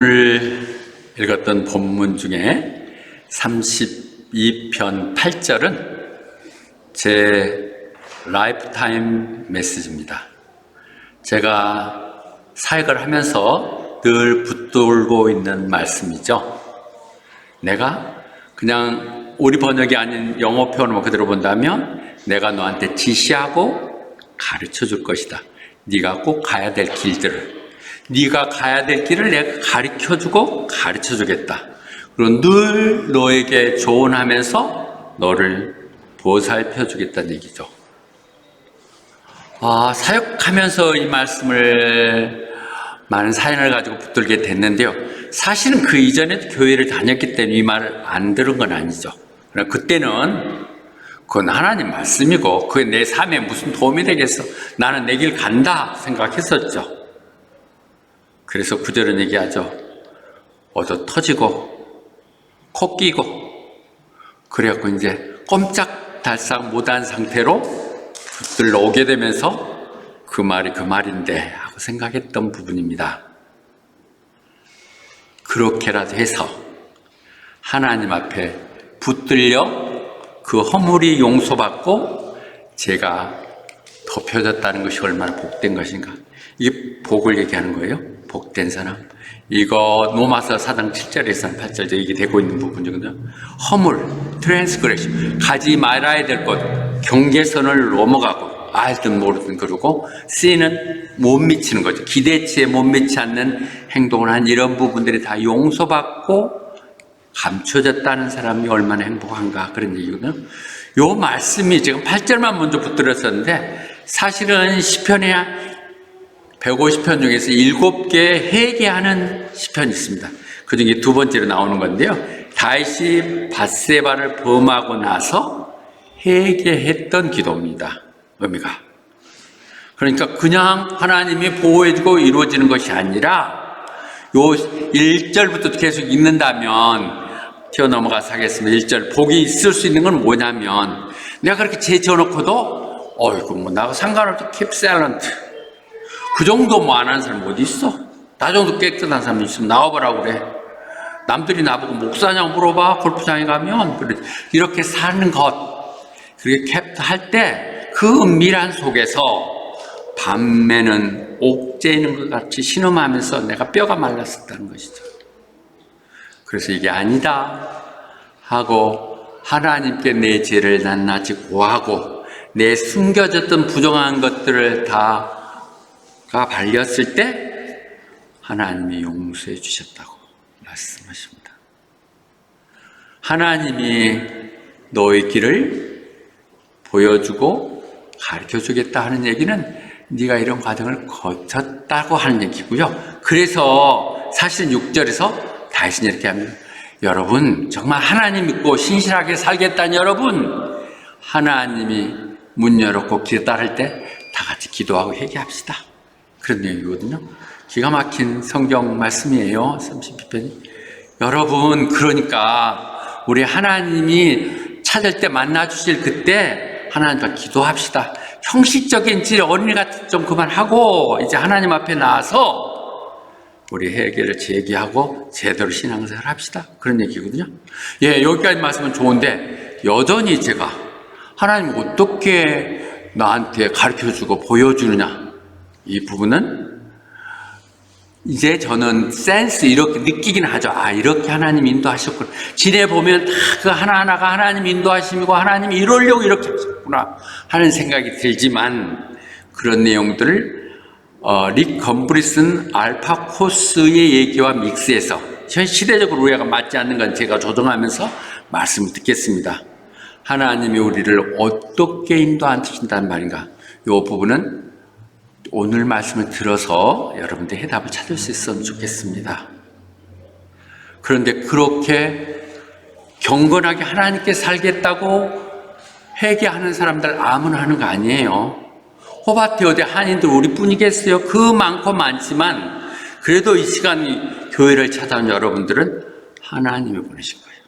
오늘 읽었던 본문 중에 32편 8절은 제 라이프타임 메시지입니다. 제가 사역을 하면서 늘 붙들고 있는 말씀이죠. 내가 그냥 우리 번역이 아닌 영어 표현을 그대로 본다면 내가 너한테 지시하고 가르쳐 줄 것이다. 네가 꼭 가야 될 길들을, 네가 가야 될 길을 내가 가르쳐주고 가르쳐주겠다. 그리고 늘 너에게 조언하면서 너를 보살펴주겠다는 얘기죠. 사역하면서 이 말씀을 많은 사연을 가지고 붙들게 됐는데요. 사실은 그 이전에도 교회를 다녔기 때문에 이 말을 안 들은 건 아니죠. 그러나 그때는 그건 하나님 말씀이고 그게 내 삶에 무슨 도움이 되겠어. 나는 내 길 간다 생각했었죠. 그래서 구절은 얘기하죠. 얻어 터지고 코 끼고 그래갖고 이제 꼼짝달싹 못한 상태로 붙들러 오게 되면서 그 말이 그 말인데 하고 생각했던 부분입니다. 그렇게라도 해서 하나님 앞에 붙들려 그 허물이 용서받고 제가 덮여졌다는 것이 얼마나 복된 것인가. 이게 복을 얘기하는 거예요. 복된 사람. 이거 로마서 4장 7절에서 8절 이게 되고 있는 부분이거든요. 허물, 트랜스그레션, 가지 말아야 될 것, 경계선을 넘어가고 알든 모르든 그러고 C는 못 미치는 거죠. 기대치에 못 미치지 않는 행동을 한 이런 부분들이 다 용서받고 감춰졌다는 사람이 얼마나 행복한가 그런 얘기거든요. 요 말씀이 지금 8절만 먼저 붙들었었는데 사실은 시편에 150편 중에서 7개 회개하는 시편이 있습니다. 그 중에 두 번째로 나오는 건데요. 다윗이 밧세바를 범하고 나서 회개했던 기도입니다. 의미가. 그러니까 그냥 하나님이 보호해주고 이루어지는 것이 아니라 요 1절부터 계속 읽는다면 튀어넘어가서 하겠습니다. 1절 복이 있을 수 있는 건 뭐냐면 내가 그렇게 제쳐놓고도 어이구 뭐 나하고 상관없이 keep silent 그 정도 뭐 안 하는 사람 어디 있어? 나 정도 깨끗한 사람 있으면 나와보라고 그래. 남들이 나보고 목사냐고 물어봐. 골프장에 가면 그래. 이렇게 사는 것 그렇게 캡트 할 때 그 은밀한 속에서 밤에는 옥죄 있는 것 같이 신음하면서 내가 뼈가 말랐었다는 것이죠. 그래서 이게 아니다 하고 하나님께 내 죄를 낱낱이 고하고 내 숨겨졌던 부정한 것들을 다가 발렸을 때 하나님이 용서해 주셨다고 말씀하십니다. 하나님이 너의 길을 보여주고 가르쳐주겠다 하는 얘기는 네가 이런 과정을 거쳤다고 하는 얘기고요. 그래서 사실 6절에서 다시 이렇게 합니다. 여러분 정말 하나님 믿고 신실하게 살겠다는 여러분 하나님이 문 열었고 길 따를 때 다 같이 기도하고 회개합시다. 그런 얘기거든요. 기가 막힌 성경 말씀이에요. 32편이. 여러분 그러니까 우리 하나님이 찾을 때 만나주실 그때 하나님과 기도합시다. 형식적인 질 어린이같이 좀 그만하고 이제 하나님 앞에 나와서 우리 회개를 제기하고 제대로 신앙생활을 합시다. 그런 얘기거든요. 여기까지 말씀은 좋은데 여전히 제가 하나님 어떻게 나한테 가르쳐주고 보여주느냐 이 부분은 이제 저는 센스 이렇게 느끼긴 하죠. 이렇게 하나님 인도하셨구나. 지내보면 다 그 하나하나가 하나님 인도하심이고 하나님이 이러려고 이렇게 하셨구나 하는 생각이 들지만 그런 내용들을 릭 검브리슨 알파 코스의 얘기와 믹스해서 현 시대적으로 우리가 맞지 않는 건 제가 조정하면서 말씀을 듣겠습니다. 하나님이 우리를 어떻게 인도하신다는 말인가 이 부분은 오늘 말씀을 들어서 여러분들 해답을 찾을 수 있으면 좋겠습니다. 그런데 그렇게 경건하게 하나님께 살겠다고 회개하는 사람들 아무나 하는 거 아니에요. 호바트 여대 한인들 우리뿐이겠어요. 그 많고 많지만 그래도 이 시간 교회를 찾아온 여러분들은 하나님이 보내신 거예요.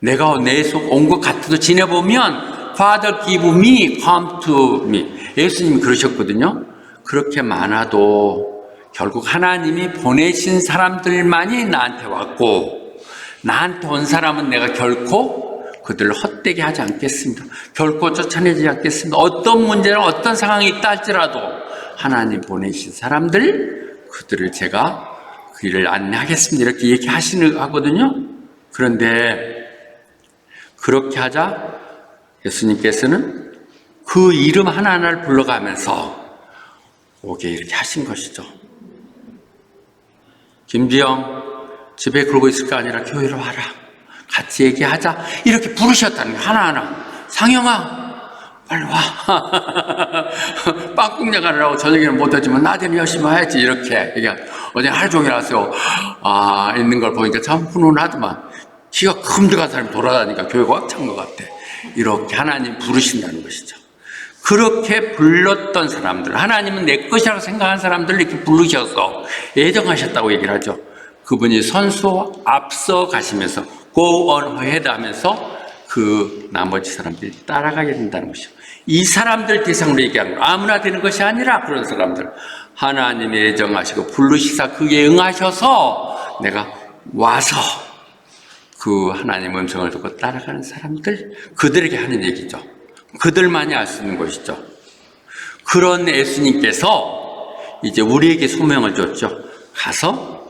내가 내 속 온 것 같아도 지내보면 Father give me, come to me. 예수님이 그러셨거든요. 그렇게 많아도 결국 하나님이 보내신 사람들만이 나한테 왔고, 나한테 온 사람은 내가 결코 그들을 헛되게 하지 않겠습니다. 결코 쫓아내지 않겠습니다. 어떤 문제나 어떤 상황이 있다 할지라도 하나님 보내신 사람들, 그들을 제가 그 일을 안내하겠습니다. 이렇게 얘기하시는 하거든요. 그런데 그렇게 하자 예수님께서는 그 이름 하나하나를 불러가면서 오게 이렇게 하신 것이죠. 김지영, 집에 그러고 있을 거 아니라 교회로 와라. 같이 얘기하자. 이렇게 부르셨다는 거예요. 하나하나. 상영아, 빨리 와. 빵국내 가느라고 저녁에는 못하지만 낮에는 열심히 와야지. 이렇게 얘기하고. 어제 하루 종일 와서 있는 걸 보니까 참 훈훈하더만. 키가 큼직한 사람이 돌아다니니까 교회가 꽉 찬 것 같아. 이렇게 하나님 부르신다는 것이죠. 그렇게 불렀던 사람들, 하나님은 내 것이라고 생각한 사람들을 이렇게 부르셔서 예정하셨다고 얘기를 하죠. 그분이 선수 앞서 가시면서 go on ahead 하면서 그 나머지 사람들이 따라가게 된다는 것이죠. 이 사람들 대상으로 얘기하는 거, 아무나 되는 것이 아니라 그런 사람들, 하나님이 예정하시고 부르시사 그에 응하셔서 내가 와서 그 하나님의 음성을 듣고 따라가는 사람들, 그들에게 하는 얘기죠. 그들만이 알 수 있는 것이죠. 그런 예수님께서 이제 우리에게 소명을 줬죠. 가서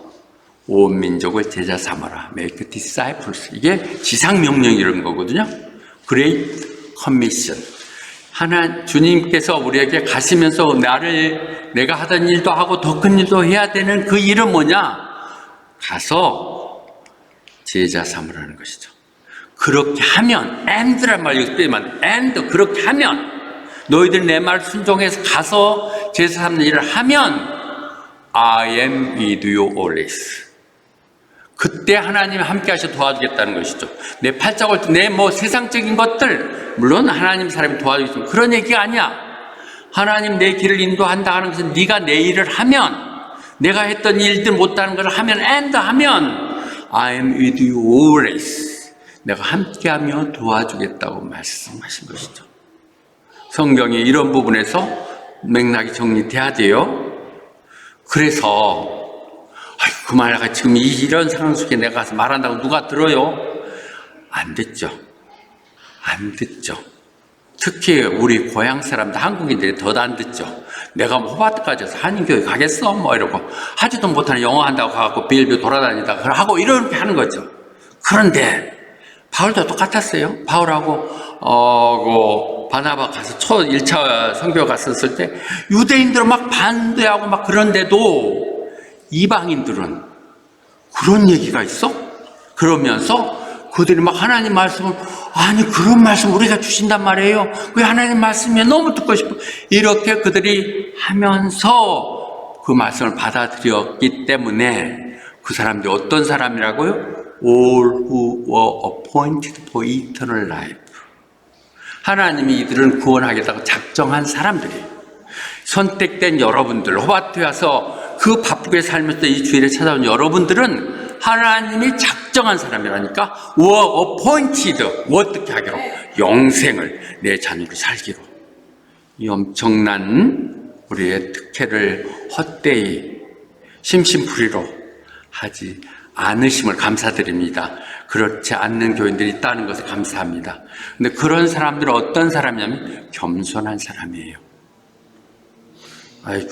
온 민족을 제자 삼아라. Make disciples. 이게 지상명령 이런 거거든요. Great Commission. 주님께서 우리에게 가시면서 내가 하던 일도 하고 더 큰 일도 해야 되는 그 일은 뭐냐? 가서 제자 삼으라는 것이죠. 그렇게 하면, and란 말 여기서 빼면, and, 그렇게 하면, 너희들 내 말 순종해서 가서 제사 삼는 일을 하면, I am with you always. 그때 하나님이 함께 하셔 도와주겠다는 것이죠. 내 팔자골, 내 세상적인 것들, 물론 하나님 사람이 도와주겠지만 그런 얘기가 아니야. 하나님 내 길을 인도한다 하는 것은 네가 내 일을 하면, 내가 했던 일들 못하는 걸 하면, and 하면, I am with you always. 내가 함께하며 도와주겠다고 말씀하신 것이죠. 성경이 이런 부분에서 맥락이 정리돼야 돼요. 그래서 그 말가 지금 이런 상황 속에 내가 가서 말한다고 누가 들어요? 안 듣죠. 안 듣죠. 특히 우리 고향 사람들, 한국인들이 더 안 듣죠. 내가 호바트까지 해서 한인교회 가겠어? 뭐 이러고 하지도 못하는 영어 한다고 가갖고 빌빌 돌아다니다가 하고 이렇게 하는 거죠. 그런데 바울도 똑같았어요. 바울하고 바나바 가서 1차 선교 갔었을 때 유대인들은 막 반대하고 막 그런데도 이방인들은 그런 얘기가 있어? 그러면서 그들이 막 하나님 말씀을, 아니 그런 말씀 우리가 주신단 말이에요. 그 하나님 말씀이 너무 듣고 싶어. 이렇게 그들이 하면서 그 말씀을 받아들였기 때문에 그 사람들이 어떤 사람이라고요? All who were appointed for eternal life. 하나님이 이들을 구원하겠다고 작정한 작정들이에요. 선택된 여러분들, 호바트에 와서 그 바쁘게 살면서 이 주일에 찾아온 여러분들은 하나님이 작정한 사람이라니까. were appointed. 어떻게 하기로? 영생을 내 자녀로 살기로. 이 엄청난 우리의 특혜를 헛되이 심심풀이로 하지 않으심을 감사드립니다. 그렇지 않는 교인들이 있다는 것을 감사합니다. 근데 그런 사람들은 어떤 사람이냐면 겸손한 사람이에요. 아이고,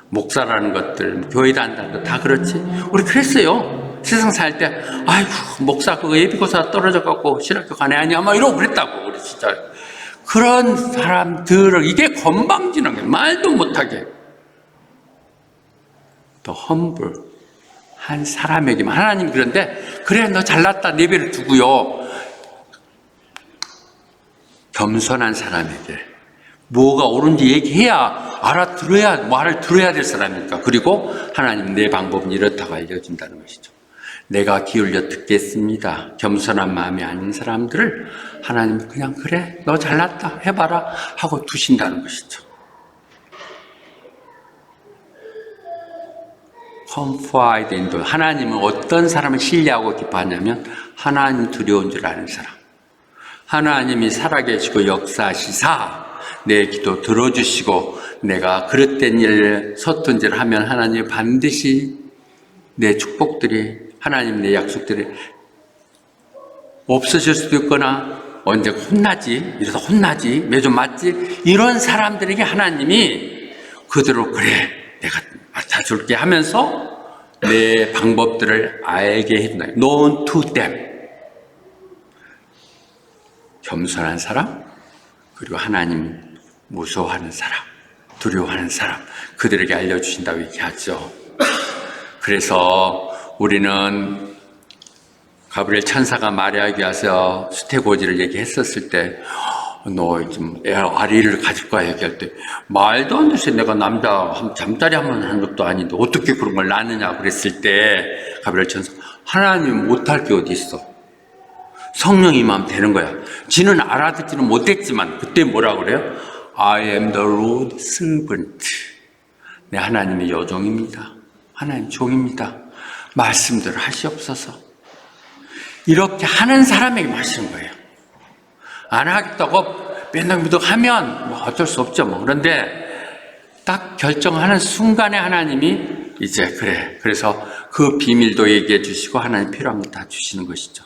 목사라는 것들, 교회 다닌다는 것 다 그렇지. 우리 그랬어요. 세상 살 때, 아이고, 목사 그거 예비고사 떨어져갖고 신학교 가네 아니야? 막 이러고 그랬다고, 우리 진짜. 그런 사람들을, 이게 건방지는 거예요. 말도 못하게. 더 humble. 한 사람에게만. 하나님 그런데 그래 너 잘났다 내비를 두고요. 겸손한 사람에게 뭐가 옳은지 얘기해야 알아들어야 말을 들어야 될 사람이니까. 그리고 하나님 내 방법은 이렇다고 알려준다는 것이죠. 내가 기울여 듣겠습니다. 겸손한 마음이 아닌 사람들을 하나님 그냥 그래 너 잘났다 해봐라 하고 두신다는 것이죠. confide in God. 하나님은 어떤 사람을 신뢰하고 기뻐하냐면 하나님 두려운 줄 아는 사람. 하나님이 살아계시고 역사하시사 내 기도 들어주시고 내가 그릇된 일, 서툰 일을 하면 하나님이 반드시 내 축복들이, 하나님 내 약속들이 없어질 수도 있거나 언제 혼나지, 이래서 혼나지, 매주 맞지, 이런 사람들에게 하나님이 그대로 그래 내가 맡아줄게 하면서 내 방법들을 알게 해준다. known to them. 겸손한 사람, 그리고 하나님 무서워하는 사람, 두려워하는 사람, 그들에게 알려주신다고 얘기하죠. 그래서 우리는 가브리엘 천사가 마리아에게 와서 수태고지를 얘기했었을 때, 너 좀 아리를 가질 거야 얘기할 때, 말도 안 되지, 내가 남자 잠자리 한 번 한 것도 아닌데 어떻게 그런 걸 낳느냐 그랬을 때 가브리엘 천사, 하나님 못할 게 어디 있어? 성령이 임하면 되는 거야. 지는 알아듣지는 못했지만 그때 뭐라 그래요? I am the Lord servant. 내 하나님의 여종입니다. 하나님 종입니다. 말씀대로 하시옵소서. 이렇게 하는 사람에게 마시는 거예요. 안 하겠다고 맨날 하면 뭐 어쩔 수 없죠. 뭐. 그런데 딱 결정하는 순간에 하나님이 이제 그래. 그래서 그 비밀도 얘기해 주시고 하나님 필요한 거 다 주시는 것이죠.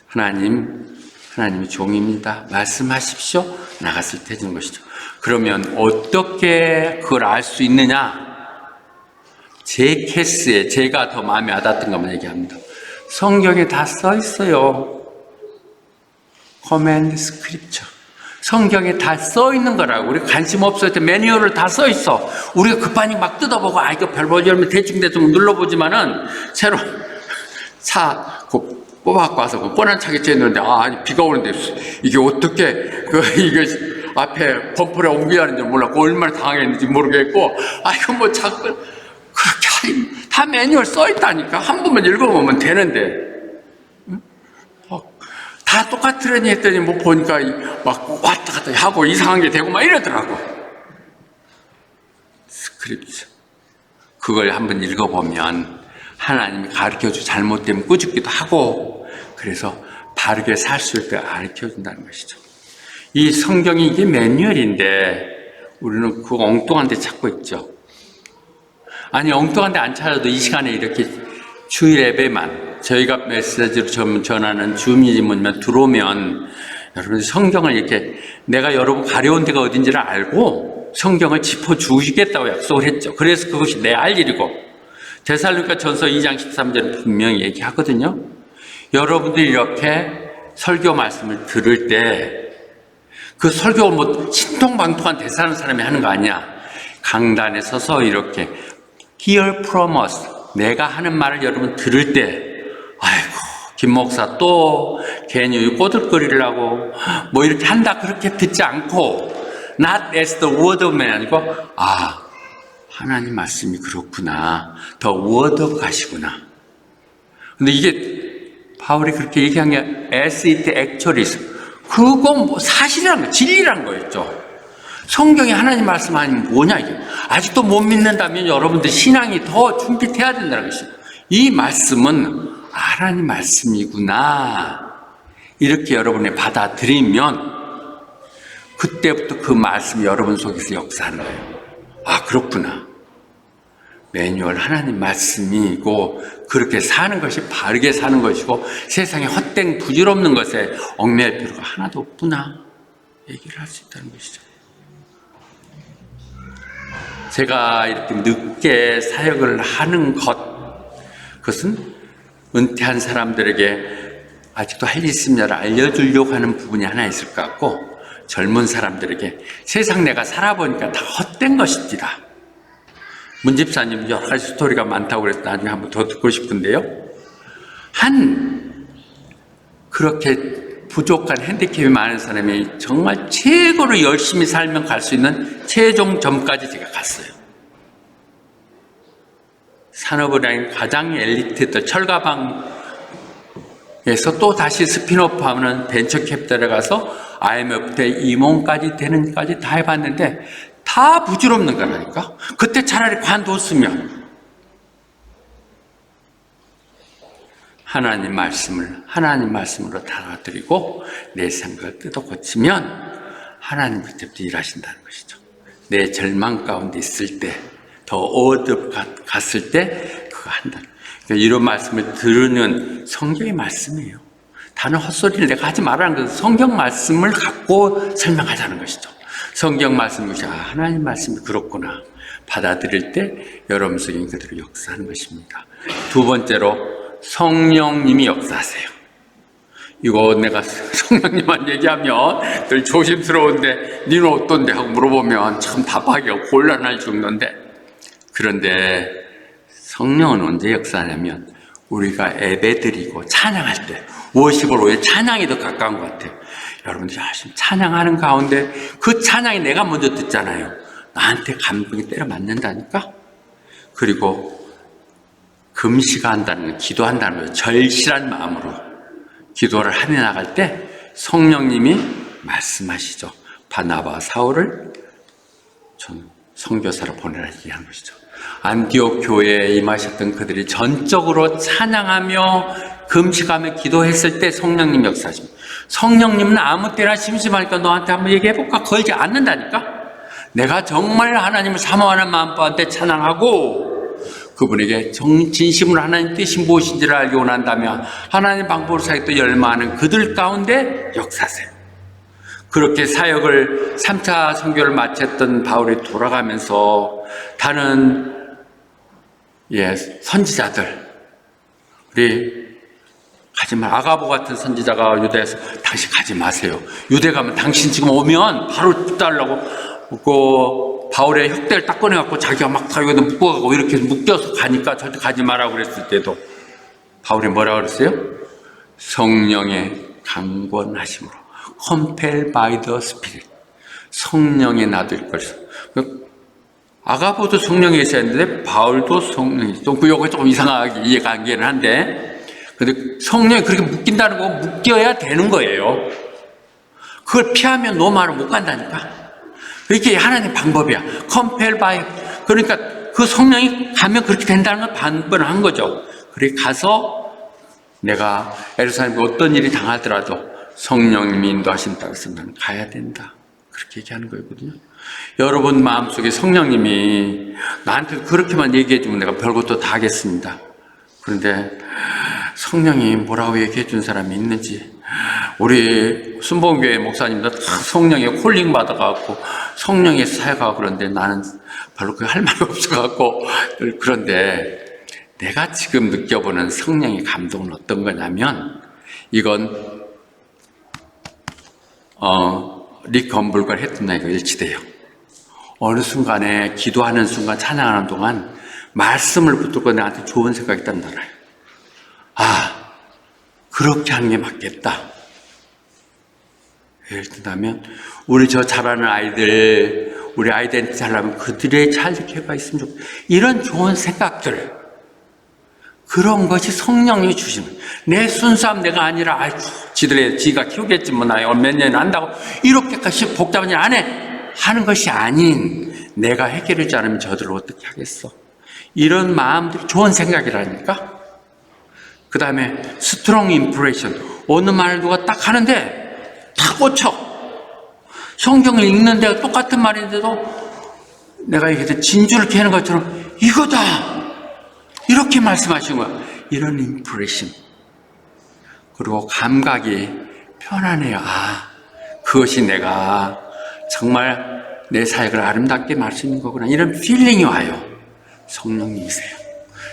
하나님이 종입니다. 말씀하십시오. 나갔을 때 해주는 것이죠. 그러면 어떻게 그걸 알 수 있느냐? 제 케이스에 제가 더 마음에 와닿던 것만 얘기합니다. 성경에 다 써 있어요. command scripture. 성경에 다 써 있는 거라고. 우리 관심 없을 때 매뉴얼을 다 써 있어. 우리가 급하니 막 뜯어보고, 이거 별 보지 않으면 대충 눌러보지만은, 새로 차, 뽑아갖고 와서 그 뻔한 차겠지 했는데, 아니, 비가 오는데, 이게 어떻게, 이게 앞에 범퍼를 옮겨야 하는지 몰랐고, 얼마나 당황했는지 모르겠고, 이거 뭐 자꾸, 그렇게, 다 매뉴얼 써 있다니까. 한 번만 읽어보면 되는데. 다 똑같으려니 했더니 뭐 보니까 막 왔다 갔다 하고 이상한 게 되고 막 이러더라고. 스크립트. 그걸 한번 읽어보면 하나님이 가르쳐주 잘못되면 꾸짖기도 하고 그래서 바르게 살 수 있게 가르쳐준다는 것이죠. 이 성경이 이게 매뉴얼인데 우리는 그 엉뚱한 데 찾고 있죠. 아니 엉뚱한 데 안 찾아도 이 시간에 이렇게 주일 예배만 저희가 메시지로 전하는 주민이면 들어오면 여러분 성경을 이렇게 내가 여러분 가려운 데가 어딘지를 알고 성경을 짚어주시겠다고 약속을 했죠. 그래서 그것이 내 할 일이고 데살로니가 전서 2장 13절은 분명히 얘기하거든요. 여러분들이 이렇게 설교 말씀을 들을 때 그 설교 뭐 신통방통한 대사하는 사람이 하는 거 아니야. 강단에 서서 이렇게 hear from us 내가 하는 말을 여러분 들을 때 아이고 김 목사 또 괜히 꼬들거리려고 뭐 이렇게 한다 그렇게 듣지 않고 not as the word of man 아니고 하나님 말씀이 그렇구나 the word of God이구나. 근데 이게 바울이 그렇게 얘기한 게 as it actually is 그건 뭐 사실이란 거 진리란 거였죠. 성경에 하나님 말씀 아니면 뭐냐 이게. 아직도 못 믿는다면 여러분들 신앙이 더 준비돼야 된다는 것이죠. 이 말씀은 하나님 말씀이구나 이렇게 여러분이 받아들이면 그때부터 그 말씀이 여러분 속에서 역사하는 거예요. 그렇구나. 매뉴얼 하나님 말씀이고 그렇게 사는 것이 바르게 사는 것이고 세상에 헛된 부질없는 것에 얽매일 필요가 하나도 없구나 얘기를 할 수 있다는 것이죠. 제가 이렇게 늦게 사역을 하는 그것은 은퇴한 사람들에게 아직도 할 일 있으면 알려주려고 하는 부분이 하나 있을 것 같고 젊은 사람들에게 세상 내가 살아보니까 다 헛된 것입니다. 문 집사님 여러 가지 스토리가 많다고 그래서 나중에 한번 더 듣고 싶은데요. 그렇게 부족한 핸디캡이 많은 사람이 정말 최고로 열심히 살면 갈 수 있는 최종점까지 제가 갔어요. 산업은행 가장 엘리트들 철가방에서 또 다시 스피노프하면 벤처캐피탈에 가서 IMF 때 임원까지 되는까지 다 해봤는데 다 부질없는 거라니까. 그때 차라리 관뒀으면 하나님 말씀을 하나님 말씀으로 달아드리고 내 생각을 뜯어 고치면 하나님 그때부터 일하신다는 것이죠. 내 절망 가운데 있을 때, 더 어둡 갔을 때 그거 한다. 그러니까 이런 말씀을 들으는 성경의 말씀이에요. 다른 헛소리를 내가 하지 말라는 것은 성경 말씀을 갖고 설명하자는 것이죠. 성경 말씀이 하나님 말씀이 그렇구나 받아들일 때 여러분 속에 그대로 역사하는 것입니다. 두 번째로 성령님이 역사하세요. 이거 내가 성령님만 얘기하면 늘 조심스러운데 니는 어떤데 하고 물어보면 참 답하기가 곤란할 정도인데, 그런데 성령은 언제 역사하냐면 우리가 예배드리고 찬양할 때, 워십을 왜 찬양이 더 가까운 것 같아요. 여러분들이 아시면 찬양하는 가운데 그 찬양이 내가 먼저 듣잖아요. 나한테 감동이 때려 맞는다니까. 그리고 금식한다는 건, 기도한다는 거예요. 절실한 마음으로 기도를 하며 나갈 때 성령님이 말씀하시죠. 바나바 사울을 전 선교사로 보내라 얘기한 것이죠. 안디옥 교회에 임하셨던 그들이 전적으로 찬양하며 금식하며 기도했을 때 성령님 역사하십니다. 성령님은 아무 때나 심심하니까 너한테 한번 얘기해볼까? 걸지 않는다니까. 내가 정말 하나님을 사모하는 마음과 찬양하고 그분에게 진심으로 하나님 뜻이 무엇인지를 알고 난다면 하나님 방법으로 살겠다 열망하는 그들 가운데 역사하세요. 그렇게 사역을 3차 선교를 마쳤던 바울이 돌아가면서 다른 선지자들, 우리 가지 마. 아가보 같은 선지자가 유대에서 당신 가지 마세요. 유대 가면 당신 지금 오면 바로 붙달라고 그 바울의 혁대를 딱 꺼내갖고 자기가 막 자기가 묶어가고 이렇게 묶여서 가니까 절대 가지 마라고 그랬을 때도 바울이 뭐라고 그랬어요? 성령의 강권하심으로 compelled by the Spirit, 성령의 나도일 것이다. 아가보도 성령이 있어야 했는데 바울도 성령이 있어. 그 요거 조금 이상하게 이해가 안 되긴 한데, 근데 성령이 그렇게 묶인다는 거 묶여야 되는 거예요. 그걸 피하면 너 말을 못 간다니까. 이게 하나님의 방법이야. compelled by. 그러니까 그 성령이 가면 그렇게 된다는 걸 반번한 거죠. 그래 가서 내가 예루살렘에 어떤 일이 당하더라도 성령님이 인도하신다고 해서 나는 가야 된다. 그렇게 얘기하는 거거든요. 여러분 마음속에 성령님이 나한테 그렇게만 얘기해주면 내가 별것도 다 하겠습니다. 그런데 성령이 뭐라고 얘기해 준 사람이 있는지, 우리 순복음교회 목사님도 다 성령의 콜링 받아갖고 성령의 사역하고 그런데 나는 별로 그 할 말이 없어갖고, 그런데 내가 지금 느껴보는 성령의 감동은 어떤 거냐면 이건 릭 건불과 했던 얘기가 일치돼요. 어느 순간에 기도하는 순간 찬양하는 동안 말씀을 붙들고 나한테 좋은 생각이 딱 나요. 아, 그렇게 하는 게 맞겠다. 예를 들면 우리 저 자라는 아이들, 우리 아이덴티티 하려면 그들의 찰리케가 있으면 좋겠다. 이런 좋은 생각들, 그런 것이 성령이 주시는, 내 순수함 내가 아니라 지가 키우겠지 뭐 나 몇 년 한다고 이렇게까지 복잡한 일 안 해 하는 것이 아닌, 내가 해결하지 않으면 저들을 어떻게 하겠어. 이런 마음들이 좋은 생각이라니까. 그 다음에 스트롱 임프레션, 어느 말을 누가 딱 하는데 다 꽂혀. 성경을 읽는데 똑같은 말인데도 내가 얘기했던 진주를 캐는 것처럼 이거다 이렇게 말씀하시는 거야. 이런 임프레션, 그리고 감각이 편안해요. 아, 그것이 내가 정말 내 사역을 아름답게 말씀인 거구나. 이런 필링이 와요. 성령님이세요.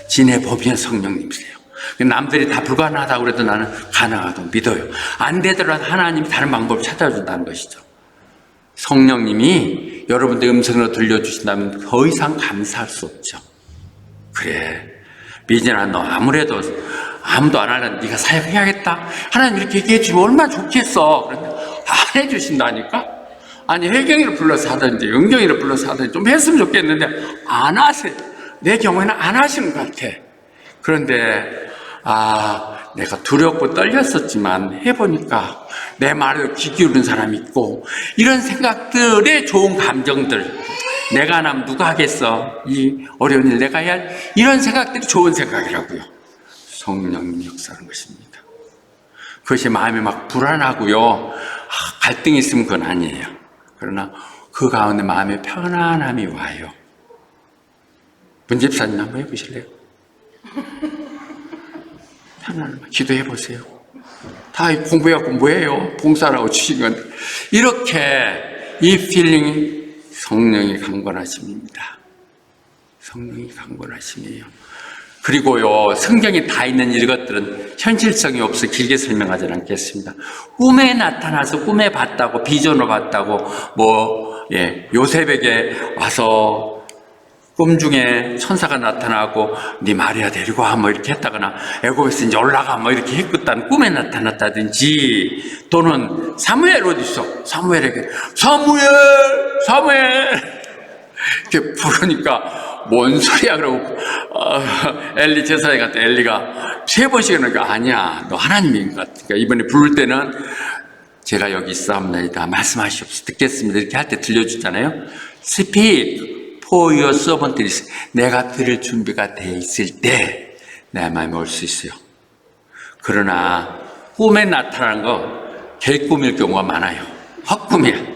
진의 법인 성령님이세요. 남들이 다 불가능하다고 그래도 나는 가능하다고 믿어요. 안 되더라도 하나님이 다른 방법을 찾아준다는 것이죠. 성령님이 여러분들 음성으로 들려주신다면 더 이상 감사할 수 없죠. 그래, 미진아, 너 아무래도 아무도 안 하는 네가 사역해야겠다. 하나님 이렇게 얘기해 주면 얼마나 좋겠어. 그런데 안 해주신다니까. 아니, 혜경이를 불러서 하든지 은경이를 불러서 하든지 좀 했으면 좋겠는데 안 하세요. 내 경우에는 안 하시는 것 같아. 그런데 내가 두렵고 떨렸었지만 해보니까 내 말을 귀 기울인 사람이 있고, 이런 생각들의 좋은 감정들, 내가 안 하면 누가 하겠어, 이 어려운 일 내가 해야 할, 이런 생각들이 좋은 생각이라고요. 성령님 역사하는 것입니다. 그것이 마음이 막 불안하고요, 갈등이 있으면 그건 아니에요. 그러나 그 가운데 마음의 편안함이 와요. 문집사님 한번 해보실래요? 편안함, 기도해 보세요. 다 공부해갖고 뭐예요? 봉사라고 주신 건데. 이렇게 이 필링이 성령이 강권하심입니다. 성령이 강권하심이에요. 그리고요, 성경에 다 있는 이것들은 현실성이 없어 길게 설명하지 않겠습니다. 꿈에 나타나서 꿈에 봤다고, 비전을 봤다고, 요셉에게 와서 꿈 중에 천사가 나타나고, 네 마리아 데리고 와, 이렇게 했다거나, 애굽에서 이제 올라가, 이렇게 했겠다는 꿈에 나타났다든지, 또는 사무엘 어디 있어? 사무엘에게, 사무엘! 이렇게 부르니까, 뭔 소리야? 그러고, 엘리 제사장이 갔다 엘리가 3번씩 그러니까, 아니야, 너 하나님인 것 같으니까, 이번에 부를 때는, 제가 여기 있사옵나이다. 말씀하시옵소서. 듣겠습니다. 이렇게 할 때 들려주잖아요. Speak for your servant is. 내가 들을 준비가 돼 있을 때, 내 마음에 올 수 있어요. 그러나, 꿈에 나타나는 거, 개꿈일 경우가 많아요. 헛꿈이야.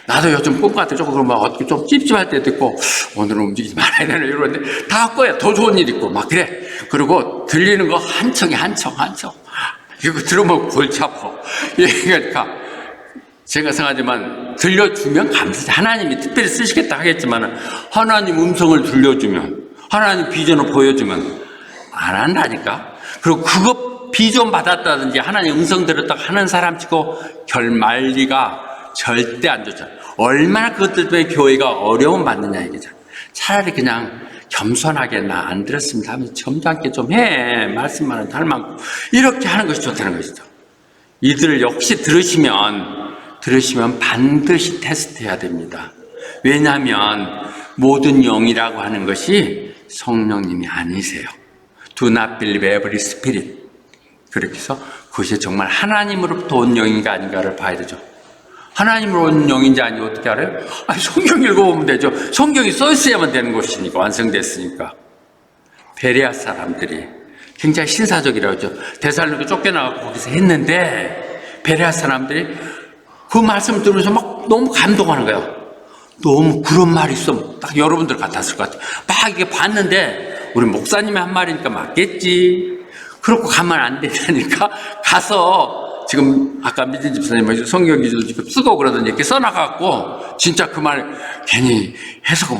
나도 요즘 꿈 같아. 조금 어떻게 좀 찝찝할 때도 있고, 오늘은 움직이지 말아야 되나 이러는데, 다 헛거야. 더 좋은 일 있고, 막 그래. 그리고 들리는 거 한 청에 한 청. 이거 들으면 골치 아파. 그러니까, 제가 생각하지만, 들려주면 감사하지. 하나님이 특별히 쓰시겠다 하겠지만, 하나님 음성을 들려주면, 하나님 비전을 보여주면, 안 한다니까? 그리고 그거 비전 받았다든지, 하나님 음성 들었다 하는 사람 치고, 결말리가 절대 안 좋잖아. 얼마나 그것들 때문에 교회가 어려움 받느냐 이거죠. 차라리 그냥 겸손하게 나 안 들었습니다 하면 점잖게 좀 해. 말씀만은 닮았고 이렇게 하는 것이 좋다는 것이죠. 이들을 역시 들으시면 반드시 테스트해야 됩니다. 왜냐하면 모든 영이라고 하는 것이 성령님이 아니세요. Do not believe every spirit. 그렇게 해서 그것이 정말 하나님으로부터 온 영인가 아닌가를 봐야 되죠. 하나님으로 온 영인지 아닌지 어떻게 알아요? 성경 읽어보면 되죠. 성경이 써 있어야만 되는 것이니까, 완성됐으니까. 베레아 사람들이 굉장히 신사적이라고 하죠. 데살로니가 쫓겨나가고 거기서 했는데, 베레아 사람들이 그 말씀을 들으면서 막 너무 감동하는 거예요. 너무 그런 말이 있으면 딱 여러분들 같았을 것 같아요. 막 이게 봤는데, 우리 목사님이 한 말이니까 맞겠지. 그렇고 가면 안 되니까 가서 지금 아까 미진 집사님 성경기도 지금 쓰고 그러더니 이렇게 써놔갖고 진짜 그 말 괜히 해석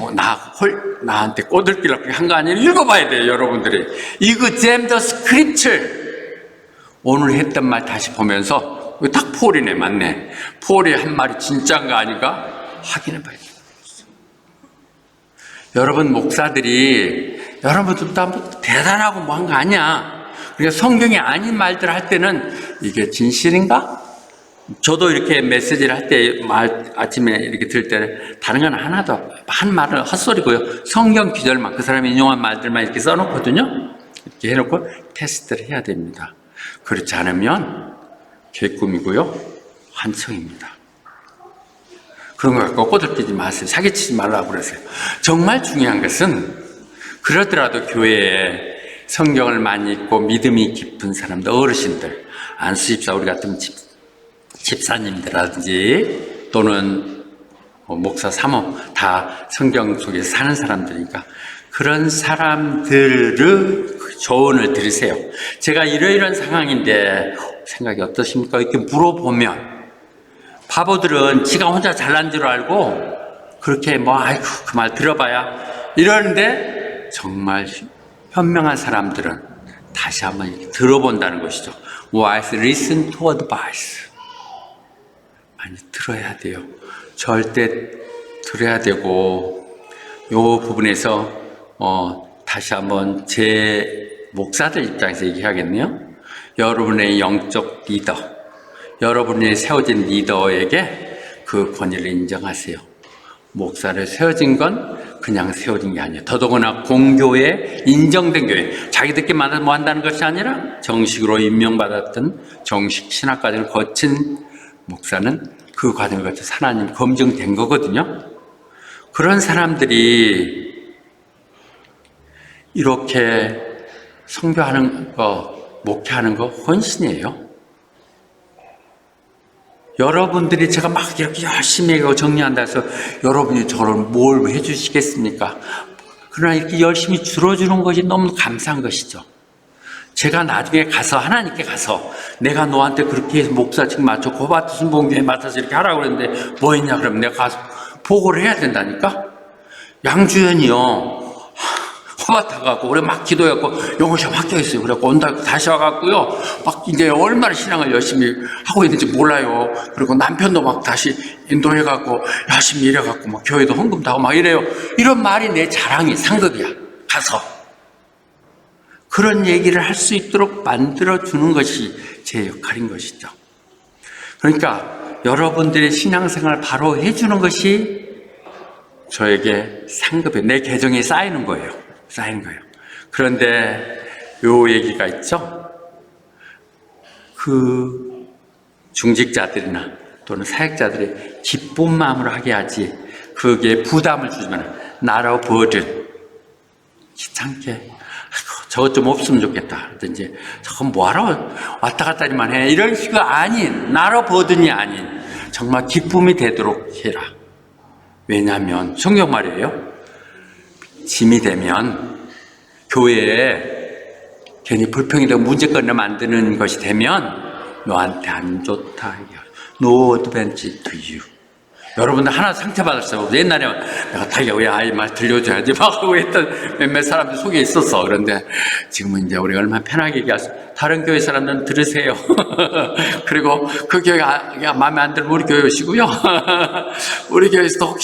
나한테 꼬들기라고 한 거 아니에요? 읽어봐야 돼요, 여러분들이. 이거 잼더 스크립처 오늘 했던 말 다시 보면서 딱 폴이네, 맞네. 폴이 한 말이 진짜인가 아닌가 확인해봐야 돼요. 여러분 목사들이 여러분들도 한번 대단하고 뭐 한 거 아니야. 그러니까 성경이 아닌 말들 할 때는 이게 진실인가? 저도 이렇게 메시지를 할 때 아침에 이렇게 들을 때 다른 건 하나도 한 말은 헛소리고요. 성경 기절만 그 사람이 인용한 말들만 이렇게 써놓거든요. 이렇게 해놓고 테스트를 해야 됩니다. 그렇지 않으면 개꿈이고요. 환청입니다. 그런 거 갖고 꼬들끼지 마세요. 사기치지 말라고 그러세요. 정말 중요한 것은 그러더라도 교회에 성경을 많이 읽고 믿음이 깊은 사람들, 어르신들, 안수집사 우리 같은 집사님들이라든지 또는 목사 사모 다 성경 속에서 사는 사람들이니까 그런 사람들의 조언을 들으세요. 제가 이러이러한 상황인데 생각이 어떠십니까? 이렇게 물어보면 바보들은 지가 혼자 잘난 줄 알고 그렇게 아이고 그 말 들어봐야 이러는데 정말 현명한 사람들은 다시 한번 들어본다는 것이죠. Wise, listen to advice. 많이 들어야 돼요. 절대 들어야 되고 이 부분에서 다시 한번 제 목사들 입장에서 얘기하겠네요. 여러분의 영적 리더, 여러분의 세워진 리더에게 그 권위를 인정하세요. 목사를 세워진 건 그냥 세워진 게 아니에요. 더더구나 공교회, 인정된 교회, 자기들끼리만 뭐 한다는 것이 아니라 정식으로 임명받았던 정식 신학 과정을 거친 목사는 그 과정을 거쳐서 하나님 검증된 거거든요. 그런 사람들이 이렇게 선교하는 거, 목회하는 거 헌신이에요. 여러분들이 제가 막 이렇게 열심히 하고 정리한다 해서 여러분이 저를 뭘 해주시겠습니까? 그러나 이렇게 열심히 들어주는 것이 너무 감사한 것이죠. 제가 나중에 가서 하나님께 가서 내가 너한테 그렇게 해서 목사직 맞춰 고바트 순봉교회 맡아서 이렇게 하라고 그랬는데 뭐 했냐 그러면 내가 가서 보고를 해야 된다니까? 양주연이요. 호바타 가고 우리 막 기도했고 영어시험 합격했어요. 그래갖고 온다 다시 와갖고요. 막 이제 얼마나 신앙을 열심히 하고 있는지 몰라요. 그리고 남편도 막 다시 인도해갖고 열심히 일해갖고 막 교회도 헌금도 하고 막 이래요. 이런 말이 내 자랑이 상급이야. 가서 그런 얘기를 할 수 있도록 만들어주는 것이 제 역할인 것이죠. 그러니까 여러분들의 신앙생활을 바로 해주는 것이 저에게 상급에 내 계정에 쌓이는 거예요. 쌓이는 거예요. 그런데 요 얘기가 있죠. 그 중직자들이나 또는 사역자들이 기쁜 마음으로 하게 하지 그게 부담을 주지만 나로 버든 귀찮게 아이고, 저것 좀 없으면 좋겠다 그러든지 저건 뭐하러 왔다 갔다리만 해 이런 식이 아닌 나로 버든이 아닌 정말 기쁨이 되도록 해라. 왜냐하면 성경 말이에요. 짐이 되면 교회에 괜히 불평이 되고 문제거리를 만드는 것이 되면 너한테 안 좋다. No advantage to you. 여러분들 하나 상처받았어요. 옛날에 내가 자기가 왜 아이 말 들려줘야지 막 하고 했던 몇몇 사람들 속에 있었어. 그런데 지금은 이제 우리가 얼마나 편하게 얘기하죠. 다른 교회 사람들은 들으세요. 그리고 그 교회가 마음에 안 들면 우리 교회 오시고요. 우리 교회에서도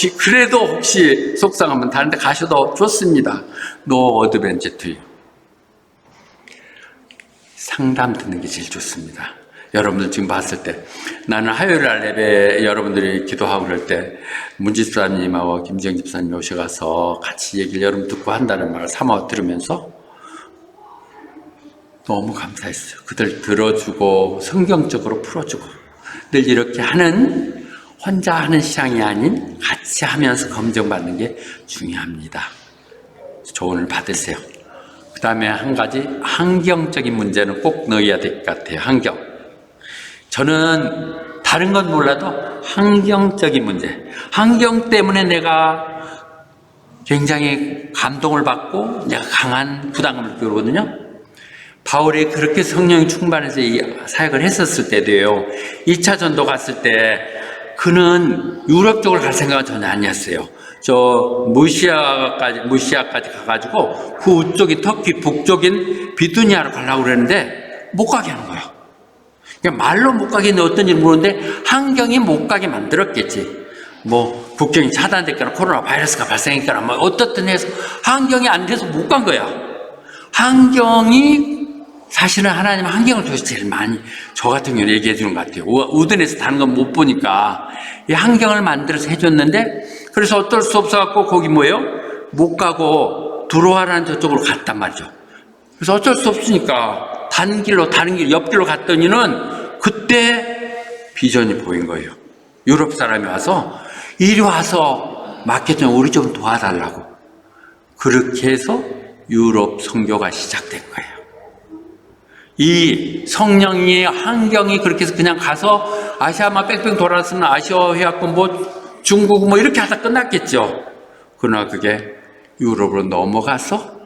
혹시 속상하면 다른 데 가셔도 좋습니다. No advantage to you. 상담 듣는 게 제일 좋습니다. 여러분들 지금 봤을 때 나는 화요일 날 예배 여러분들이 기도하고 그럴 때 문지 집사님하고 김지영 집사님 오셔가서 같이 얘기를 여러분 듣고 한다는 말을 삼아 들으면서 너무 감사했어요. 그들 들어주고 성경적으로 풀어주고 늘 이렇게 하는 혼자 하는 신앙이 아닌 같이 하면서 검증받는 게 중요합니다. 조언을 받으세요. 그 다음에 한 가지 환경적인 문제는 꼭 넣어야 될 것 같아요. 환경. 저는 다른 건 몰라도 환경적인 문제, 환경 때문에 내가 굉장히 감동을 받고 내가 강한 부담감을 느끼거든요. 바울이 그렇게 성령이 충만해서 이 사역을 했었을 때도요. 2차 전도 갔을 때 그는 유럽 쪽으로 갈 생각은 전혀 아니었어요. 저 무시아까지 가가지고 그 우쪽이 터키 북쪽인 비두니아로 가려고 그랬는데 못 가게 하는 거예요. 그러니까 말로 못 가게 했는데 어떤지 모르는데 환경이 못 가게 만들었겠지. 뭐 국경이 차단됐거나 코로나 바이러스가 발생했거나 뭐 어떻든 해서 환경이 안 돼서 못 간 거야. 환경이 사실은 하나님 환경을 통해서 제일 많이 저 같은 경우는 얘기해 주는 것 같아요. 우든에서 다른 건 못 보니까 이 환경을 만들어서 해줬는데 그래서 어쩔 수 없어갖고 거기 뭐예요? 못 가고 두로아라는 저쪽으로 갔단 말이죠. 그래서 어쩔 수 없으니까 다른 길 옆길로 갔더니는 그때 비전이 보인 거예요. 유럽 사람이 와서 이리 와서 마케팅 우리 좀 도와달라고. 그렇게 해서 유럽 선교가 시작된 거예요. 이 성령의 환경이 그렇게 해서 그냥 가서 아시아만 뺑뺑 돌았으면 아시아 해갖고 뭐 중국 뭐 이렇게 하다 끝났겠죠. 그러나 그게 유럽으로 넘어가서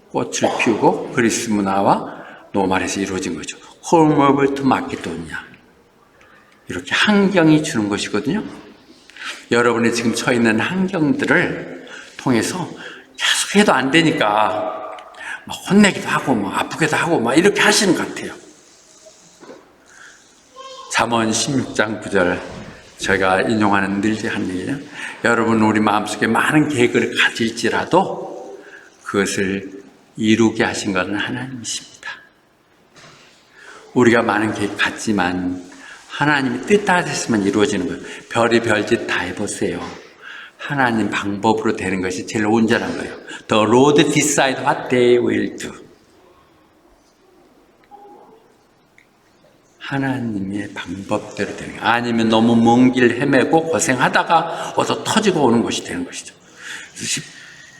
꽃을 피우고 그리스 문화와 노말에서 이루어진 거죠. 홀머블 투 마케도니아. 이렇게 환경이 주는 것이거든요. 여러분이 지금 처해 있는 환경들을 통해서 계속 해도 안 되니까 막 혼내기도 하고 막 아프기도 하고 막 이렇게 하시는 것 같아요. 잠언 16장 9절 제가 인용하는 늘 하는 얘기는 여러분 우리 마음속에 많은 계획을 가질지라도 그것을 이루게 하신 것은 하나님이십니다. 우리가 많은 계획 갖지만 하나님이 뜻 따르셨으면 이루어지는 거예요. 별이 별짓 다 해보세요. 하나님 방법으로 되는 것이 제일 온전한 거예요. The Lord decide what they will do. 하나님의 방법대로 되는 거예요. 아니면 너무 먼 길 헤매고 고생하다가 어서 터지고 오는 것이 되는 것이죠.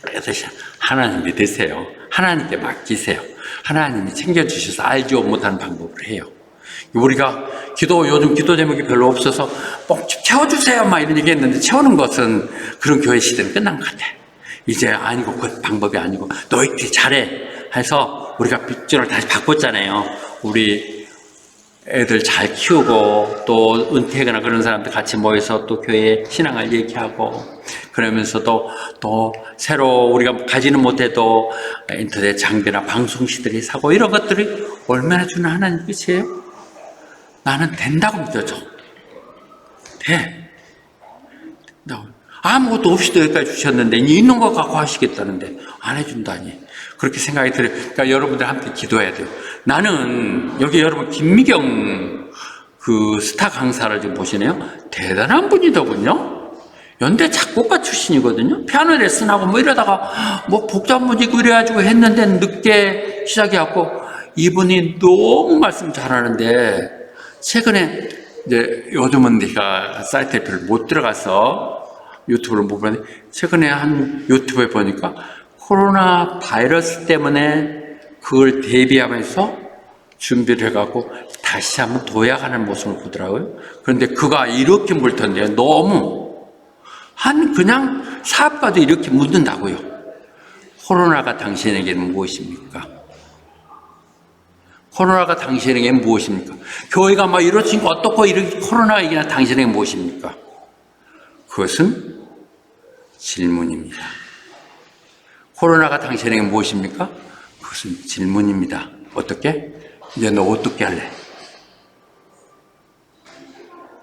그래서 하나님 믿으세요. 하나님께 맡기세요. 하나님이 챙겨주셔서 알지 못하는 방법을 해요. 우리가 요즘 기도 제목이 별로 없어서 뽕집 채워주세요 막 이런 얘기 했는데, 채우는 것은 그런 교회 시대는 끝난 것 같아. 이제 아니고, 그 방법이 아니고 너희들이 잘해 해서 우리가 빗줄을 다시 바꿨잖아요. 우리 애들 잘 키우고 또 은퇴하거나 그런 사람들 같이 모여서 또 교회 신앙을 얘기하고, 그러면서도 또 새로 우리가 가지는 못해도 인터넷 장비나 방송시들이 사고, 이런 것들이 얼마나 주는 하나님 뜻이에요? 나는 된다고 믿어져. 돼. 아무것도 없이도 여기까지 주셨는데 있는 거 갖고 하시겠다는데 안 해준다니. 그렇게 생각이 들어요. 그러니까 여러분들 함께 기도해야 돼요. 나는 여기 여러분 김미경 그 스타 강사를 좀 보시네요. 대단한 분이더군요. 연대 작곡가 출신이거든요. 피아노 레슨하고 뭐 이러다가 뭐 복잡한 문제 그래가지고 했는데 늦게 시작해갖고 이분이 너무 말씀 잘하는데, 최근에 이제 요즘은 내가 사이트에 별로 못 들어가서 유튜브를 못 보는데, 최근에 한 유튜브에 보니까 코로나 바이러스 때문에 그걸 대비하면서 준비를 해갖고 다시 한번 도약하는 모습을 보더라고요. 그런데 그가 이렇게 물던데요. 너무 그냥 사업가도 이렇게 묻는다고요. 코로나가 당신에게는 무엇입니까? 코로나가 당신에게 무엇입니까? 교회가 막 이렇지니까 어떻고 이렇게 코로나가 이기나 당신에게 무엇입니까? 그것은 질문입니다. 코로나가 당신에게 무엇입니까? 그것은 질문입니다. 어떻게? 이제 너 어떻게 할래?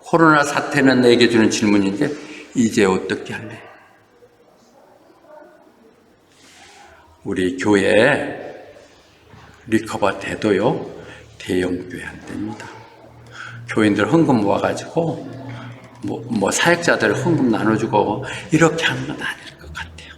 코로나 사태는 내게 주는 질문인데 이제 어떻게 할래? 우리 교회에 리커버 돼도요, 대형교회 안 됩니다. 교인들 헌금 모아가지고 뭐 사역자들 헌금 나눠주고 이렇게 하는 건 아닐 것 같아요.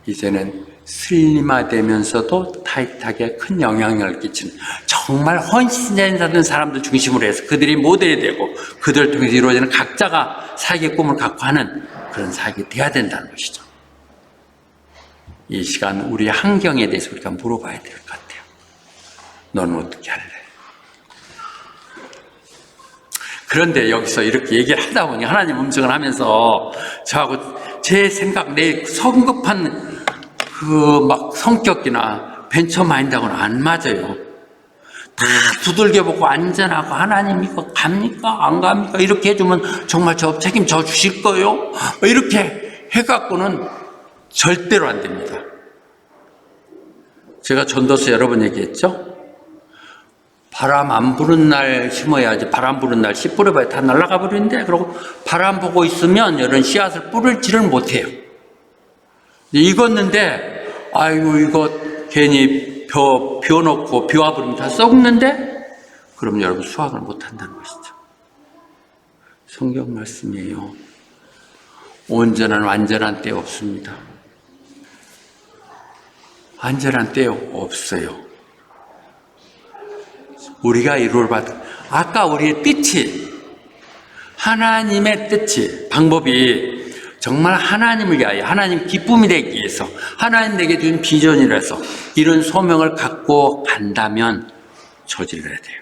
이제는 슬림화되면서도 타이트하게 큰 영향력을 끼치는 정말 헌신자인 사람들 중심으로 해서 그들이 모델이 되고 그들을 통해서 이루어지는 각자가 사역의 꿈을 갖고 하는 그런 사역이 돼야 된다는 것이죠. 이 시간 우리 환경에 대해서 우리가 물어봐야 될 것 같아요. 너는 어떻게 할래? 그런데 여기서 이렇게 얘기를 하다 보니 하나님 음성을 하면서 저하고 제 생각, 내 성급한 그 막 성격이나 벤처 마인드하고는 안 맞아요. 다 두들겨보고 안전하고 하나님 이거 갑니까? 안 갑니까? 이렇게 해주면 정말 저 책임져 주실 거예요? 이렇게 해갖고는 절대로 안 됩니다. 제가 전도서 여러 번 얘기했죠? 바람 안 부는 날 심어야지, 바람 부는 날 씨 뿌려봐야 다 날아가 버리는데, 그리고 바람 보고 있으면 이런 씨앗을 뿌리지를 못해요. 익었는데, 아이고, 이거 괜히 벼놓고 비 와버리면 다 썩는데, 그럼 여러분 수확을 못 한다는 것이죠. 성경 말씀이에요. 온전한 완전한 때 없습니다. 완전한 때 없어요. 우리가 이루어 받은, 아까 우리의 뜻이, 하나님의 뜻이, 방법이 정말 하나님을 위하여, 하나님 기쁨이 되기 위해서, 하나님 내게 준 비전이라서 이런 소명을 갖고 간다면 저질러야 돼요.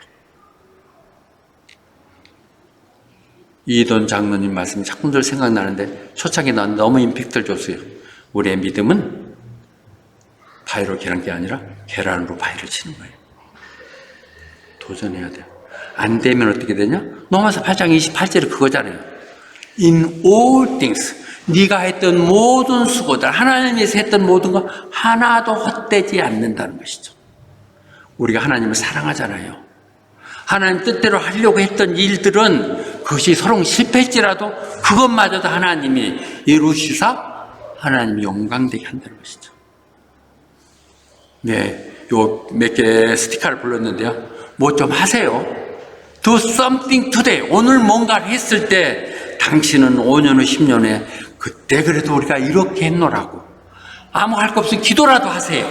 이돈 장로님 말씀이 자꾸들 생각나는데 초창기 난 너무 임팩트를 줬어요. 우리의 믿음은 바위로 계란 게 아니라 계란으로 바위를 치는 거예요. 도전해야 돼요. 안 되면 어떻게 되냐? 로마서 8장 28절이 그거잖아요. In all things, 네가 했던 모든 수고들, 하나님께서 했던 모든 거 하나도 헛되지 않는다는 것이죠. 우리가 하나님을 사랑하잖아요. 하나님 뜻대로 하려고 했던 일들은 그것이 서로 실패했지라도 그것마저도 하나님이 이루시사 하나님이 영광되게 한다는 것이죠. 네, 요 몇 개 스티커를 불렀는데요. 뭐 좀 하세요. Do something today. 오늘 뭔가를 했을 때 당신은 5년 후 10년 후에 그때 그래도 우리가 이렇게 했노라고. 아무 할 거 없으면 기도라도 하세요.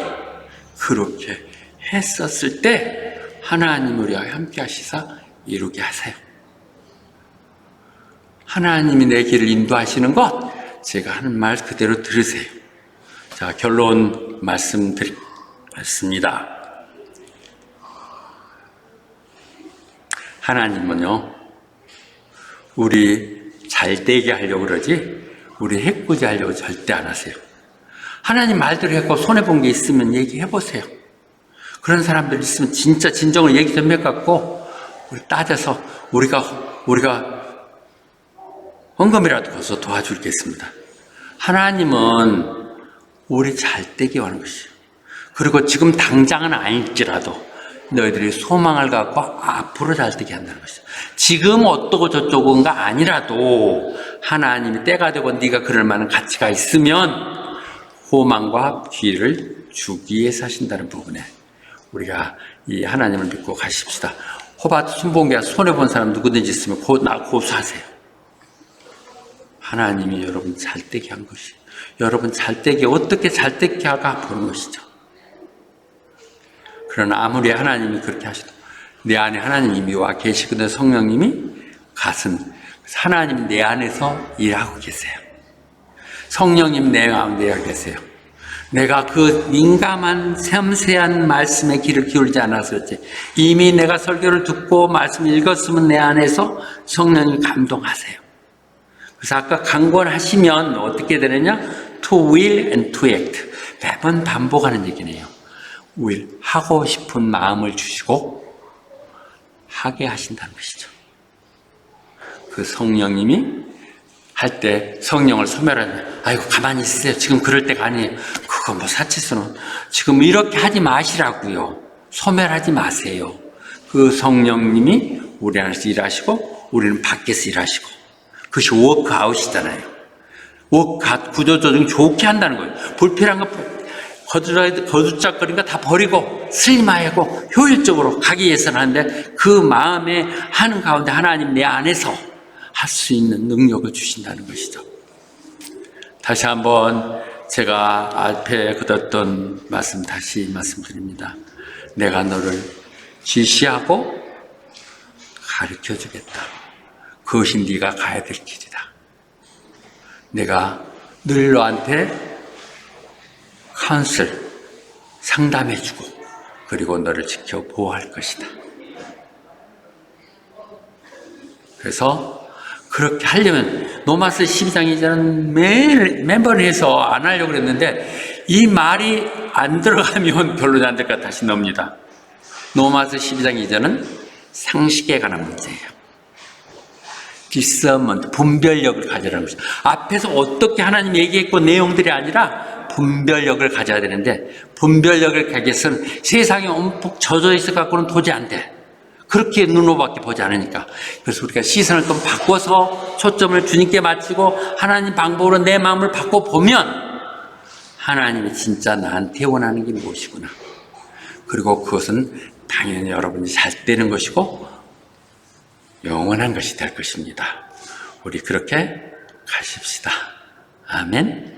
그렇게 했었을 때 하나님 우리와 함께 하시사 이루게 하세요. 하나님이 내 길을 인도하시는 것 제가 하는 말 그대로 들으세요. 자, 결론 말씀드리겠습니다. 하나님은요, 우리 잘되게 하려고 그러지 우리 해코지 하려고 절대 안 하세요. 하나님 말대로 했고 손해본 게 있으면 얘기해보세요. 그런 사람들 있으면 진짜 진정을 얘기 좀 해갖고 우리 따져서 우리가 헌금이라도 거서 도와주겠습니다. 하나님은 우리 잘되게 하는 것이에요. 그리고 지금 당장은 아닐지라도 너희들이 소망을 갖고 앞으로 잘되게 한다는 것이죠. 지금 어떠고 저쩌고가 아니라도 하나님이 때가 되고 네가 그럴 만한 가치가 있으면 소망과 기회를 주기 위해서 하신다는 부분에 우리가 이 하나님을 믿고 가십시다. 호박 순봉기가 손해본 사람 누구든지 있으면 고소하세요. 하나님이 여러분 잘되게 한 것이, 여러분 잘되게 어떻게 잘되게 할까 보는 것이죠. 그러나 아무리 하나님이 그렇게 하셔도 내 안에 하나님이 와 계시거든. 성령님이 하나님 내 안에서 일하고 계세요. 성령님 내 안에 계세요. 내가 그 민감한 섬세한 말씀에 귀를 기울이지 않았었지. 이미 내가 설교를 듣고 말씀을 읽었으면 내 안에서 성령님이 감동하세요. 그래서 아까 강권하시면 어떻게 되느냐? To will and to act. 매번 반복하는 얘기네요. will, 하고 싶은 마음을 주시고 하게 하신다는 것이죠. 그 성령님이 할 때 성령을 소멸하면 아이고 가만히 있으세요. 지금 그럴 때가 아니에요. 그거 뭐 사치수는 지금 이렇게 하지 마시라고요. 소멸하지 마세요. 그 성령님이 우리 안에서 일하시고 우리는 밖에서 일하시고 그것이 워크아웃이잖아요. 워크아웃 구조조정 좋게 한다는 거예요. 불필요한 거 거두짝거리는 거 다 버리고 슬림하고 효율적으로 가기 위해서는 하는데 그 마음에 하는 가운데 하나님 내 안에서 할 수 있는 능력을 주신다는 것이죠. 다시 한번 제가 앞에 거뒀던 말씀 다시 말씀드립니다. 내가 너를 지시하고 가르쳐주겠다. 그것이 네가 가야 될 길이다. 내가 늘 너한테 카운슬, 상담해주고 그리고 너를 지켜 보호할 것이다. 그래서 그렇게 하려면 로마서 12장이자는 매번 해서 안 하려고 그랬는데 이 말이 안 들어가면 결론이 안 될까 다시 넣습니다. 로마서 12장 이전은 상식에 관한 문제예요. discernment, 분별력을 가져라는 것이죠. 앞에서 어떻게 하나님 얘기했고 내용들이 아니라 분별력을 가져야 되는데 분별력을 가기 위해서는 세상에 움푹 젖어 있어 갖고는 도저히 안 돼. 그렇게 눈으로밖에 보지 않으니까. 그래서 우리가 시선을 좀 바꿔서 초점을 주님께 맞추고 하나님 방법으로 내 마음을 바꿔보면 하나님이 진짜 나한테 원하는 게 무엇이구나. 그리고 그것은 당연히 여러분이 잘 되는 것이고 영원한 것이 될 것입니다. 우리 그렇게 가십시다. 아멘.